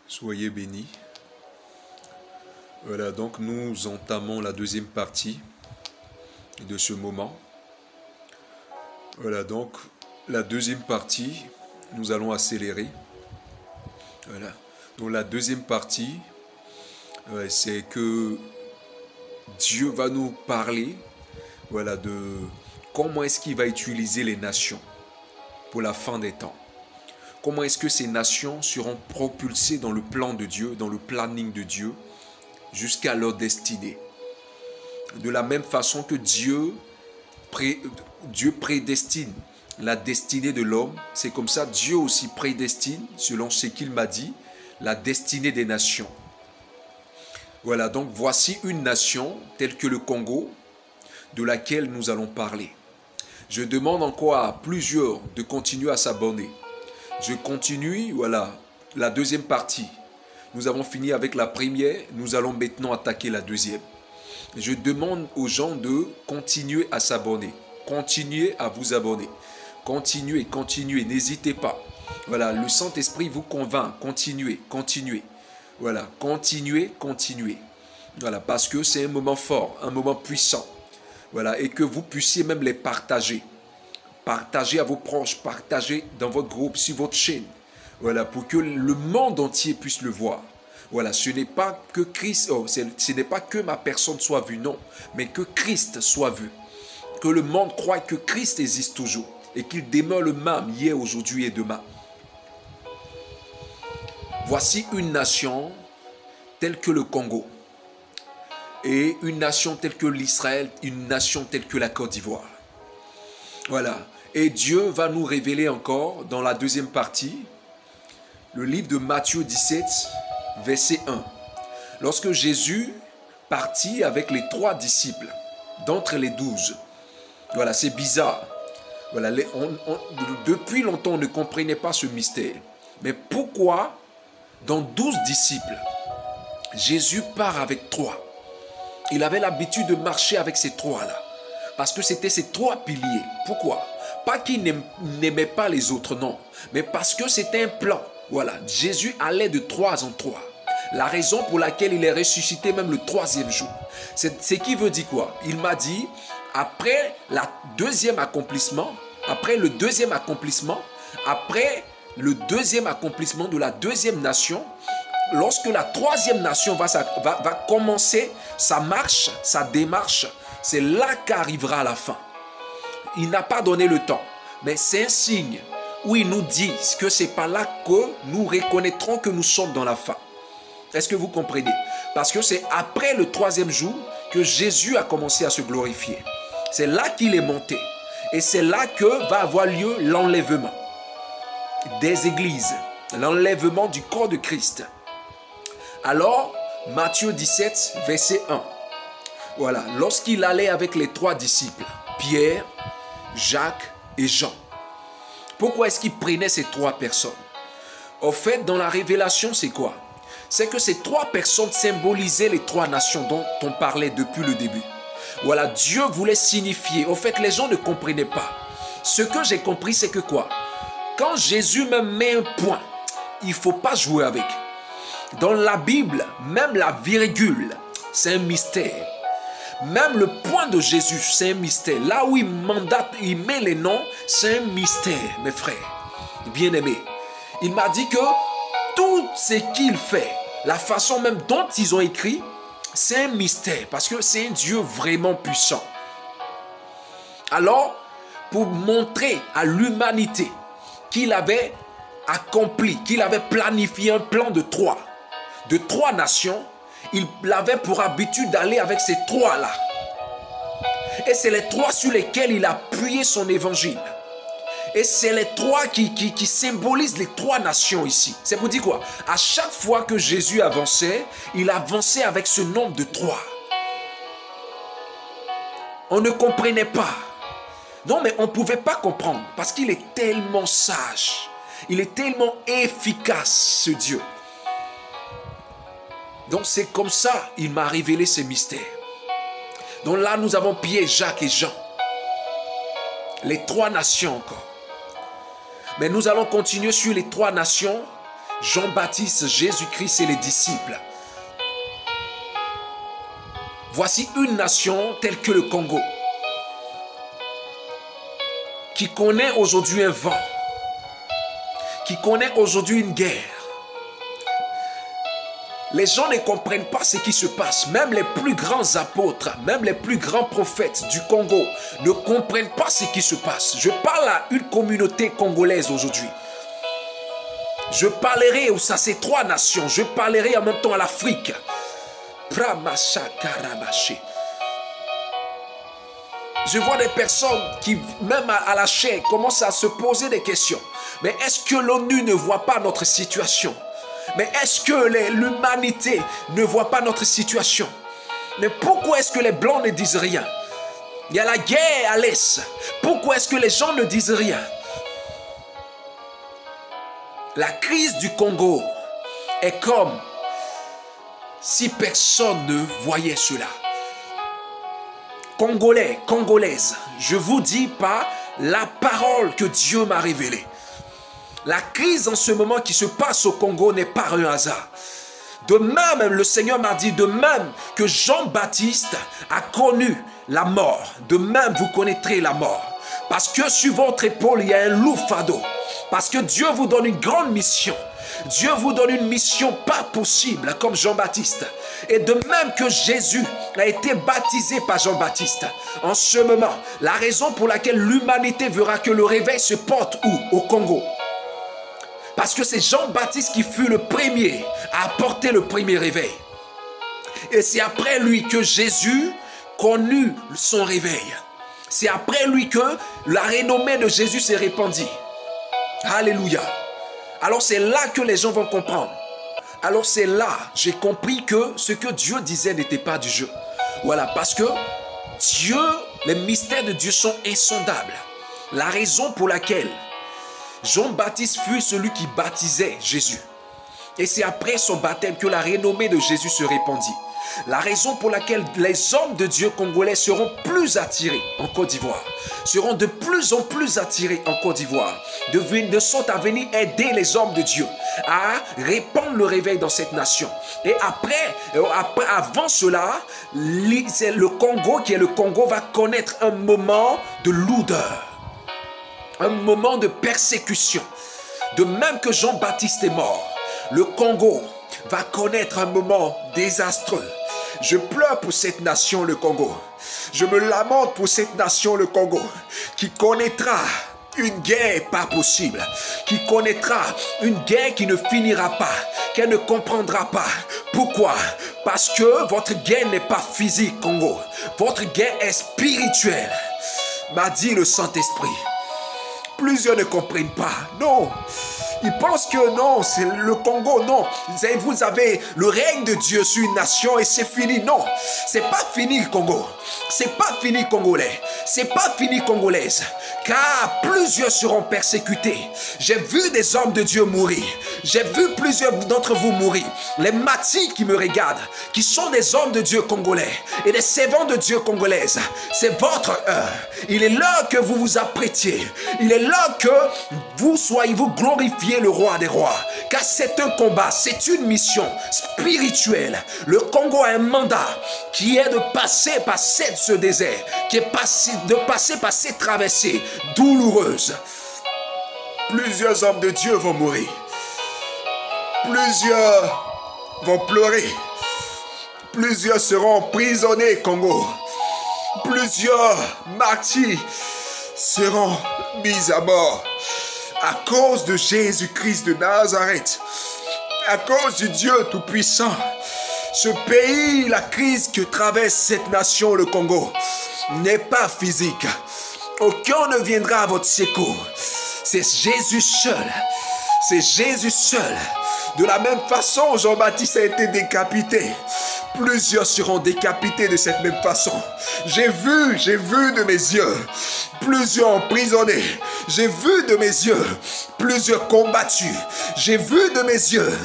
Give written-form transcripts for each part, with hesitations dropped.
Soyez bénis. Voilà, donc nous entamons la deuxième partie de ce moment. Voilà, donc la deuxième partie, nous allons accélérer. Voilà, donc la deuxième partie, c'est que Dieu va nous parler, voilà, de comment est-ce qu'il va utiliser les nations pour la fin des temps. Comment est-ce que ces nations seront propulsées dans le plan de Dieu, dans le planning de Dieu, jusqu'à leur destinée. De la même façon que Dieu prédestine la destinée de l'homme, c'est comme ça Dieu aussi prédestine, selon ce qu'il m'a dit, la destinée des nations. Voilà, donc voici une nation telle que le Congo, de laquelle nous allons parler. Je demande encore à plusieurs de continuer à s'abonner. Je continue, voilà, la deuxième partie. Nous avons fini avec la première, nous allons maintenant attaquer la deuxième. Je demande aux gens de continuer à s'abonner. Continuez à vous abonner. Continuez, n'hésitez pas. Voilà, le Saint-Esprit vous convainc. Continuez. Voilà, continuez. Voilà, parce que c'est un moment fort, un moment puissant. Voilà, et que vous puissiez même les partager. Partagez à vos proches, partagez dans votre groupe, sur votre chaîne. Voilà, pour que le monde entier puisse le voir. Voilà, ce n'est pas que Christ, ce n'est pas que ma personne soit vue, non, mais que Christ soit vu. Que le monde croie que Christ existe toujours et qu'il demeure le même hier, aujourd'hui et demain. Voici une nation telle que le Congo et une nation telle que l'Israël, une nation telle que la Côte d'Ivoire. Voilà, et Dieu va nous révéler encore dans la deuxième partie, le livre de Matthieu 17, verset 1. Lorsque Jésus partit avec les 3 disciples, d'entre les 12, voilà, c'est bizarre. Voilà, depuis longtemps, on ne comprenait pas ce mystère. Mais pourquoi, dans 12 disciples, Jésus part avec 3? Il avait l'habitude de marcher avec ces 3-là. Parce que c'était ces 3 piliers. Pourquoi? Pas qu'il n'aimait pas les autres, non. Mais parce que c'était un plan. Voilà, Jésus allait de 3 en 3. La raison pour laquelle il est ressuscité même le 3e jour. C'est ce qui veut dire quoi? Il m'a dit, après le deuxième accomplissement de la deuxième nation, lorsque la 3e nation va commencer sa marche, sa démarche, c'est là qu'arrivera la fin. Il n'a pas donné le temps, mais c'est un signe où il nous dit que c'est par là que nous reconnaîtrons que nous sommes dans la fin. Est-ce que vous comprenez? Parce que c'est après le 3e jour que Jésus a commencé à se glorifier. C'est là qu'il est monté. Et c'est là que va avoir lieu l'enlèvement des églises, l'enlèvement du corps de Christ. Alors, Matthieu 17, verset 1. Voilà, lorsqu'il allait avec les 3 disciples, Pierre, Jacques et Jean. Pourquoi est-ce qu'il prenait ces 3 personnes? Au fait, dans la révélation, c'est quoi? C'est que ces 3 personnes symbolisaient les 3 nations dont on parlait depuis le début. Voilà, Dieu voulait signifier. Au fait, les gens ne comprenaient pas. Ce que j'ai compris, c'est que quoi? Quand Jésus me met un point, il ne faut pas jouer avec. Dans la Bible, même la virgule, c'est un mystère. Même le point de Jésus, c'est un mystère. Là où il met les noms, c'est un mystère, mes frères bien-aimés. Il m'a dit que tout ce qu'il fait, la façon même dont ils ont écrit, c'est un mystère parce que c'est un Dieu vraiment puissant. Alors, pour montrer à l'humanité qu'il avait accompli, qu'il avait planifié un plan de 3 nations, il avait pour habitude d'aller avec ces 3-là. Et c'est les 3 sur lesquels il a appuyé son évangile. Et c'est les 3 qui symbolisent les 3 nations ici. C'est pour dire quoi? À chaque fois que Jésus avançait, il avançait avec ce nombre de 3. On ne comprenait pas. Non, mais on ne pouvait pas comprendre parce qu'il est tellement sage. Il est tellement efficace, ce Dieu. Donc c'est comme ça il m'a révélé ces mystères. Donc là nous avons Pierre, Jacques et Jean. Les 3 nations encore. Mais nous allons continuer sur les 3 nations Jean-Baptiste, Jésus-Christ et les disciples. Voici une nation telle que le Congo, qui connaît aujourd'hui un vent, qui connaît aujourd'hui une guerre. Les gens ne comprennent pas ce qui se passe. Même les plus grands apôtres, même les plus grands prophètes du Congo ne comprennent pas ce qui se passe. Je parle à une communauté congolaise aujourd'hui. Je parlerai à ces trois nations. Je parlerai en même temps à l'Afrique. Je vois des personnes qui, même à la chair, commencent à se poser des questions. Mais est-ce que l'ONU ne voit pas notre situation? Mais est-ce que l'humanité ne voit pas notre situation? Mais pourquoi est-ce que les Blancs ne disent rien? Il y a la guerre à l'Est. Pourquoi est-ce que les gens ne disent rien? La crise du Congo est comme si personne ne voyait cela. Congolais, Congolaises, je vous dis par la parole que Dieu m'a révélée. La crise en ce moment qui se passe au Congo n'est pas un hasard. De même, le Seigneur m'a dit, de même que Jean-Baptiste a connu la mort, de même vous connaîtrez la mort. Parce que sur votre épaule, il y a un lourd fardeau. Parce que Dieu vous donne une grande mission. Dieu vous donne une mission pas possible comme Jean-Baptiste. Et de même que Jésus a été baptisé par Jean-Baptiste, en ce moment, la raison pour laquelle l'humanité verra que le réveil se porte où? Au Congo. Parce que c'est Jean-Baptiste qui fut le premier à apporter le premier réveil. Et c'est après lui que Jésus connut son réveil. C'est après lui que la renommée de Jésus s'est répandue. Alléluia. Alors c'est là que les gens vont comprendre. Alors c'est là, j'ai compris que ce que Dieu disait n'était pas du jeu. Voilà, parce que Dieu, les mystères de Dieu sont insondables. La raison pour laquelle Jean-Baptiste fut celui qui baptisait Jésus. Et c'est après son baptême que la renommée de Jésus se répandit. La raison pour laquelle les hommes de Dieu congolais seront plus attirés en Côte d'Ivoire, seront de plus en plus attirés en Côte d'Ivoire, de sorte à venir aider les hommes de Dieu à répandre le réveil dans cette nation. Et avant cela, le Congo, qui est le Congo, va connaître un moment de lourdeur, un moment de persécution. De même que Jean-Baptiste est mort, le Congo va connaître un moment désastreux. Je pleure pour cette nation, le Congo. Je me lamente pour cette nation, le Congo, qui connaîtra une guerre pas possible, qui connaîtra une guerre qui ne finira pas, qu'elle ne comprendra pas. Pourquoi? Parce que votre guerre n'est pas physique, Congo. Votre guerre est spirituelle, m'a dit le Saint-Esprit. Plusieurs ne comprennent pas. Non. Ils pensent que non, c'est le Congo. Non. Vous avez le règne de Dieu sur une nation et c'est fini. Non. C'est pas fini, Congo. C'est pas fini, Congolais. C'est pas fini, Congolaise. Car plusieurs seront persécutés. J'ai vu des hommes de Dieu mourir. J'ai vu plusieurs d'entre vous mourir. Les matis qui me regardent, qui sont des hommes de Dieu congolais et des servants de Dieu congolaises. C'est votre heure. Il est l'heure que vous vous apprêtiez. Il est l'heure que vous glorifiez le roi des rois. Car c'est un combat, c'est une mission spirituelle. Le Congo a un mandat qui est de passer par ce désert, qui est de passer par cette traversée douloureuse. Plusieurs hommes de Dieu vont mourir. Plusieurs vont pleurer. Plusieurs seront emprisonnés, Congo. Plusieurs martyrs seront mis à mort à cause de Jésus-Christ de Nazareth, à cause du Dieu Tout-Puissant. Ce pays, la crise que traverse cette nation, le Congo, n'est pas physique. Aucun ne viendra à votre secours. C'est Jésus seul. C'est Jésus seul. De la même façon, Jean-Baptiste a été décapité. Plusieurs seront décapités de cette même façon. J'ai vu de mes yeux plusieurs emprisonnés. J'ai vu de mes yeux plusieurs combattus. J'ai vu de mes yeux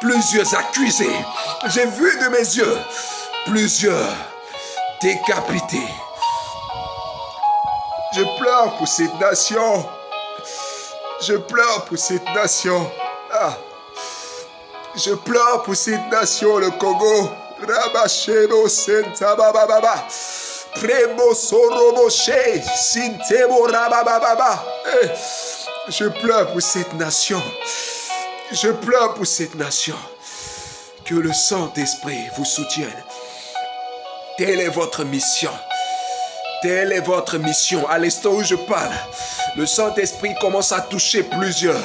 plusieurs accusés. J'ai vu de mes yeux plusieurs décapités. Je pleure pour cette nation. Je pleure pour cette nation. Ah. Je pleure pour cette nation, le Congo. Rabashebo Sentabababa. Prebo Soroboshe. Sintebo Rabababa. Je pleure pour cette nation. Je pleure pour cette nation. Que le Saint-Esprit vous soutienne. Telle est votre mission. Telle est votre mission. À l'instant où je parle, le Saint-Esprit commence à toucher plusieurs.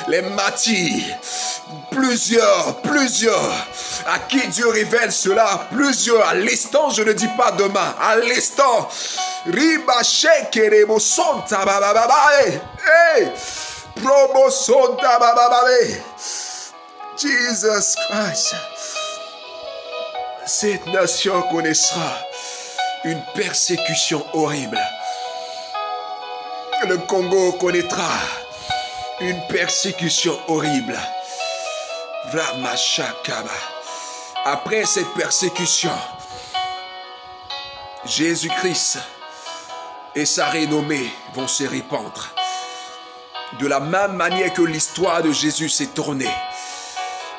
Les martyrs. Plusieurs. À qui Dieu révèle cela. Plusieurs. À l'instant, je ne dis pas demain. À l'instant. Ribache kerebo sonta bababae. Promo sonta bababae. Jesus Christ. Cette nation connaîtra une persécution horrible. Le Congo connaîtra une persécution horrible. Ramachakaba. Après cette persécution, Jésus-Christ et sa renommée vont se répandre. De la même manière que l'histoire de Jésus s'est tournée.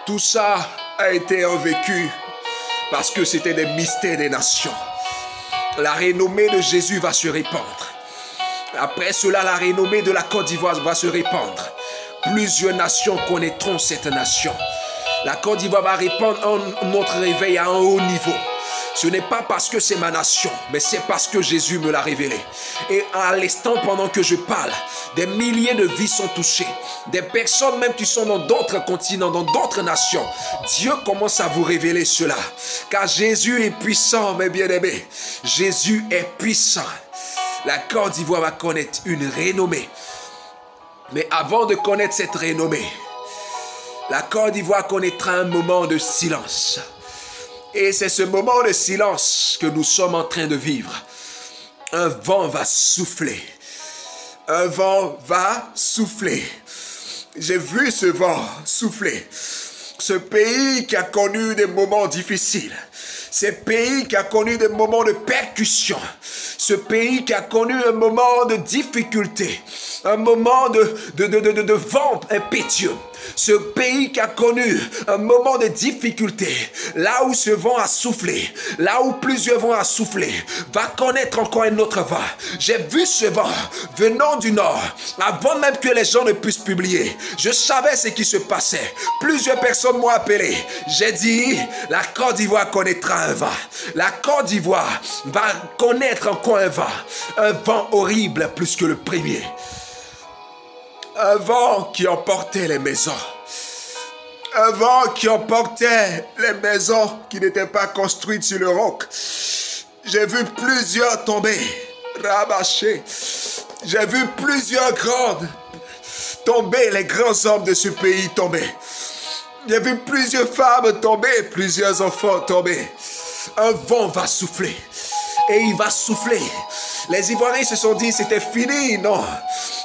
Tout ça a été vécu parce que c'était des mystères des nations. La renommée de Jésus va se répandre. Après cela, la renommée de la Côte d'Ivoire va se répandre. Plusieurs nations connaîtront cette nation. La Côte d'Ivoire va répandre notre réveil à un haut niveau. Ce n'est pas parce que c'est ma nation, mais c'est parce que Jésus me l'a révélé. Et à l'instant, pendant que je parle, des milliers de vies sont touchées. Des personnes même qui sont dans d'autres continents, dans d'autres nations. Dieu commence à vous révéler cela. Car Jésus est puissant, mes bien-aimés. Jésus est puissant. La Côte d'Ivoire va connaître une renommée. Mais avant de connaître cette renommée, la Côte d'Ivoire connaîtra un moment de silence. Et c'est ce moment de silence que nous sommes en train de vivre. Un vent va souffler. Un vent va souffler. J'ai vu ce vent souffler. Ce pays qui a connu des moments difficiles. Ce pays qui a connu des moments de percussion. Ce pays qui a connu un moment de difficulté. Un moment de vent impétueux. Ce pays qui a connu un moment de difficulté, là où ce vent a soufflé, là où plusieurs vents a soufflé, va connaître encore un autre vent. J'ai vu ce vent venant du nord, avant même que les gens ne puissent publier. Je savais ce qui se passait. Plusieurs personnes m'ont appelé. J'ai dit, la Côte d'Ivoire connaîtra un vent. La Côte d'Ivoire va connaître encore un vent horrible plus que le premier. Un vent qui emportait les maisons. Un vent qui emportait les maisons qui n'étaient pas construites sur le roc. J'ai vu plusieurs tomber, rabâchés. J'ai vu plusieurs grandes tomber, les grands hommes de ce pays tomber. J'ai vu plusieurs femmes tomber, plusieurs enfants tomber. Un vent va souffler. Et il va souffler. Les Ivoiriens se sont dit, c'était fini, non.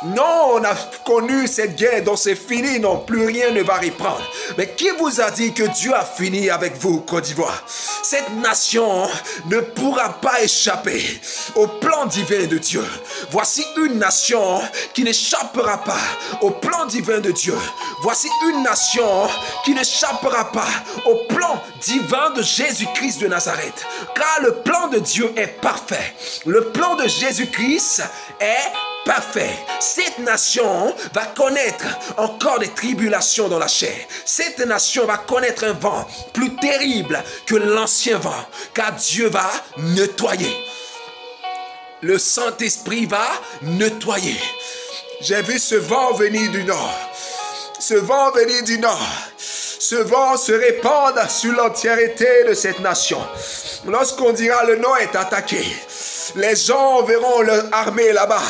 Non, on a connu cette guerre, donc c'est fini, non, plus rien ne va reprendre. Mais qui vous a dit que Dieu a fini avec vous, Côte d'Ivoire? Cette nation ne pourra pas échapper au plan divin de Dieu. Voici une nation qui n'échappera pas au plan divin de Dieu. Voici une nation qui n'échappera pas au plan divin de Jésus-Christ de Nazareth. Car le plan de Dieu est parfait. Le plan de Jésus-Christ est parfait. Cette nation va connaître encore des tribulations dans la chair. Cette nation va connaître un vent plus terrible que l'ancien vent, car Dieu va nettoyer. Le Saint-Esprit va nettoyer. J'ai vu ce vent venir du nord. Ce vent venir du nord. Ce vent se répand sur l'entièreté de cette nation. Lorsqu'on dira le nord est attaqué, les gens verront leur armée là-bas.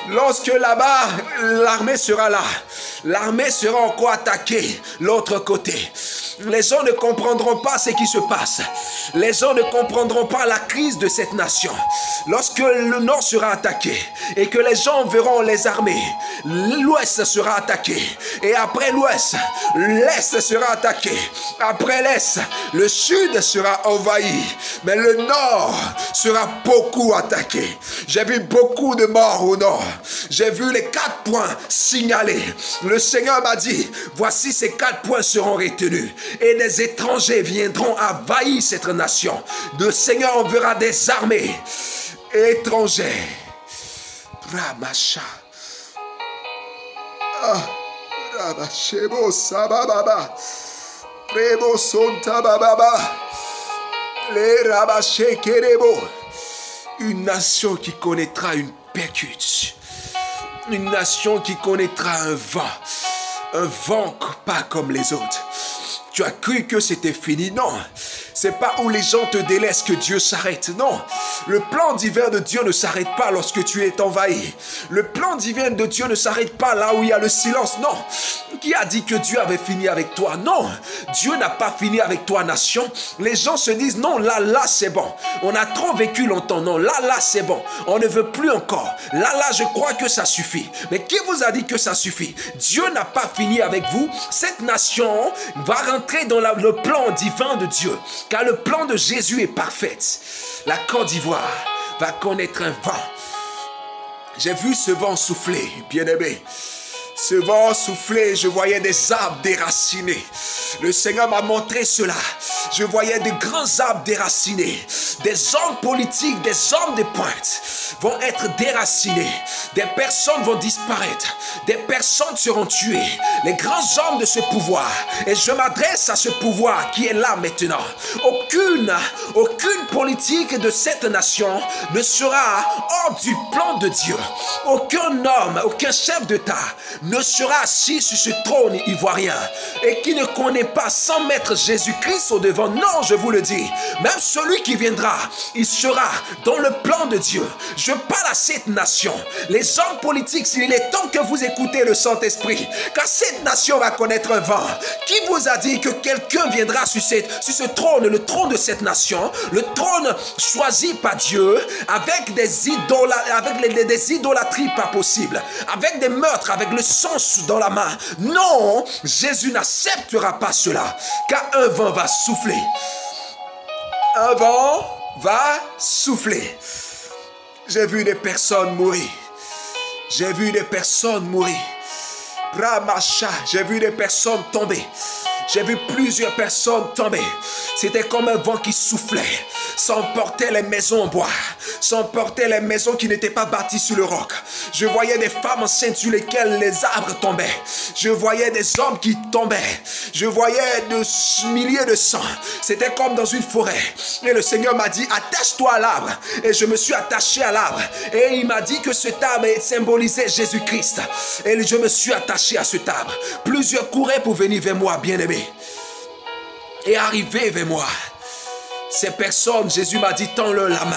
Lorsque là-bas, l'armée sera là. L'armée sera encore attaquée l'autre côté. Les gens ne comprendront pas ce qui se passe. Les gens ne comprendront pas la crise de cette nation. Lorsque le nord sera attaqué et que les gens verront les armées, l'ouest sera attaqué. Et après l'ouest, l'est sera attaqué. Après l'est, le sud sera envahi. Mais le nord sera beaucoup attaqué. J'ai vu beaucoup de morts au nord. J'ai vu les 4 points signalés. Le Seigneur m'a dit, voici ces 4 points seront retenus. Et des étrangers viendront envahir cette nation. Le Seigneur enverra des armées étrangères. Ramacha. Ramachebo sabababa. Prebo sonta bababa. Les rabaché kerebo. Une nation qui connaîtra une percute. Une nation qui connaîtra un vent pas comme les autres. Tu as cru que c'était fini? Non. C'est pas où les gens te délaissent que Dieu s'arrête. Non. Le plan divin de Dieu ne s'arrête pas lorsque tu es envahi. Le plan divin de Dieu ne s'arrête pas là où il y a le silence. Non. Qui a dit que Dieu avait fini avec toi? Non. Dieu n'a pas fini avec toi, nation. Les gens se disent, non, là, c'est bon. On a trop vécu longtemps. Non, là, c'est bon. On ne veut plus encore. Là, je crois que ça suffit. Mais qui vous a dit que ça suffit? Dieu n'a pas fini avec vous. Cette nation va rentrer dans le plan divin de Dieu. Car le plan de Jésus est parfait. La Côte d'Ivoire va connaître un vent. J'ai vu ce vent souffler, bien-aimé. Ce vent soufflait, je voyais des arbres déracinés. Le Seigneur m'a montré cela. Je voyais de grands arbres déracinés. Des hommes politiques, des hommes de pointe vont être déracinés. Des personnes vont disparaître. Des personnes seront tuées. Les grands hommes de ce pouvoir. Et je m'adresse à ce pouvoir qui est là maintenant. Aucune politique de cette nation ne sera hors du plan de Dieu. Aucun homme, aucun chef d'État ne sera assis sur ce trône ivoirien et qui ne connaît pas sans mettre Jésus-Christ au devant. Non, je vous le dis, même celui qui viendra, il sera dans le plan de Dieu. Je parle à cette nation. Les hommes politiques, il est temps que vous écoutez le Saint-Esprit, car cette nation va connaître un vent. Qui vous a dit que quelqu'un viendra sur ce trône, le trône de cette nation, le trône choisi par Dieu, avec des idolâtries pas possibles, avec des meurtres, avec le sang dans la main? Non, Jésus n'acceptera pas cela, car un vent va souffler. Un vent va souffler. J'ai vu des personnes mourir. J'ai vu des personnes mourir. Ramacha, j'ai vu des personnes tomber. J'ai vu plusieurs personnes tomber. C'était comme un vent qui soufflait. Ça emportait les maisons en bois. Ça emportait les maisons qui n'étaient pas bâties sur le roc. Je voyais des femmes enceintes sur lesquelles les arbres tombaient. Je voyais des hommes qui tombaient. Je voyais des milliers de sang. C'était comme dans une forêt. Et le Seigneur m'a dit, attache-toi à l'arbre. Et je me suis attaché à l'arbre. Et il m'a dit que cet arbre symbolisait Jésus-Christ. Et je me suis attaché à cet arbre. Plusieurs couraient pour venir vers moi, bien-aimé. Et arriver vers moi. Ces personnes, Jésus m'a dit, tends-leur la main.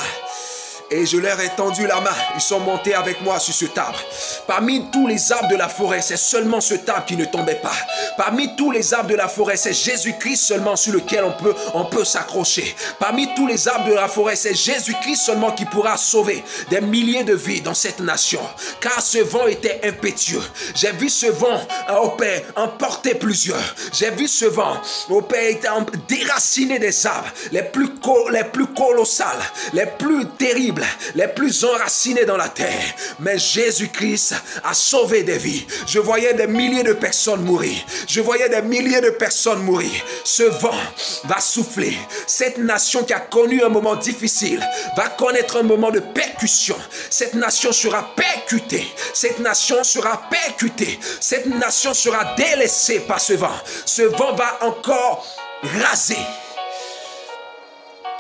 Et je leur ai tendu la main. Ils sont montés avec moi sur cet arbre. Parmi tous les arbres de la forêt, c'est seulement cet arbre qui ne tombait pas. Parmi tous les arbres de la forêt, c'est Jésus-Christ seulement sur lequel on peut s'accrocher. Parmi tous les arbres de la forêt, c'est Jésus-Christ seulement qui pourra sauver des milliers de vies dans cette nation. Car ce vent était impétueux. J'ai vu ce vent, au Père, emporter plusieurs. J'ai vu ce vent, au Père, déraciner des arbres les plus colossales, les plus terribles, les plus enracinés dans la terre. Mais Jésus-Christ a sauvé des vies. Je voyais des milliers de personnes mourir. Je voyais des milliers de personnes mourir. Ce vent va souffler. Cette nation qui a connu un moment difficile va connaître un moment de percussion. Cette nation sera percutée. Cette nation sera percutée. Cette nation sera délaissée par ce vent. Ce vent va encore raser.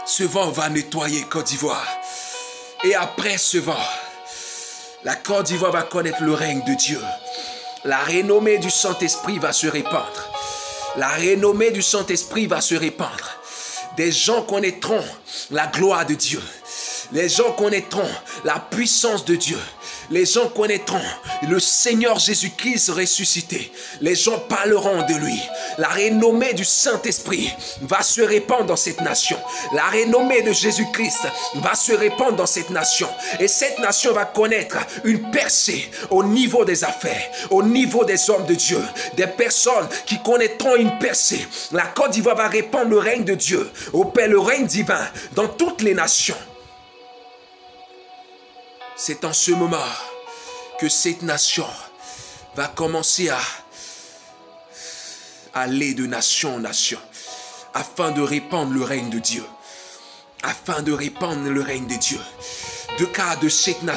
Ce vent va nettoyer Côte d'Ivoire. Et après ce vent, la Côte d'Ivoire va connaître le règne de Dieu. La renommée du Saint-Esprit va se répandre. La renommée du Saint-Esprit va se répandre. Des gens connaîtront la gloire de Dieu. Les gens connaîtront la puissance de Dieu. les gens connaîtront le Seigneur Jésus-Christ ressuscité. Les gens parleront de lui. La renommée du Saint-Esprit va se répandre dans cette nation. La renommée de Jésus-Christ va se répandre dans cette nation. Et cette nation va connaître une percée au niveau des affaires, au niveau des hommes de Dieu. Des personnes qui connaîtront une percée. La Côte d'Ivoire va répandre le règne de Dieu, opère le règne divin dans toutes les nations. C'est en ce moment que cette nation va commencer à aller de nation en nation, afin de répandre le règne de Dieu. Afin de répandre le règne de Dieu. De cas de cette nation.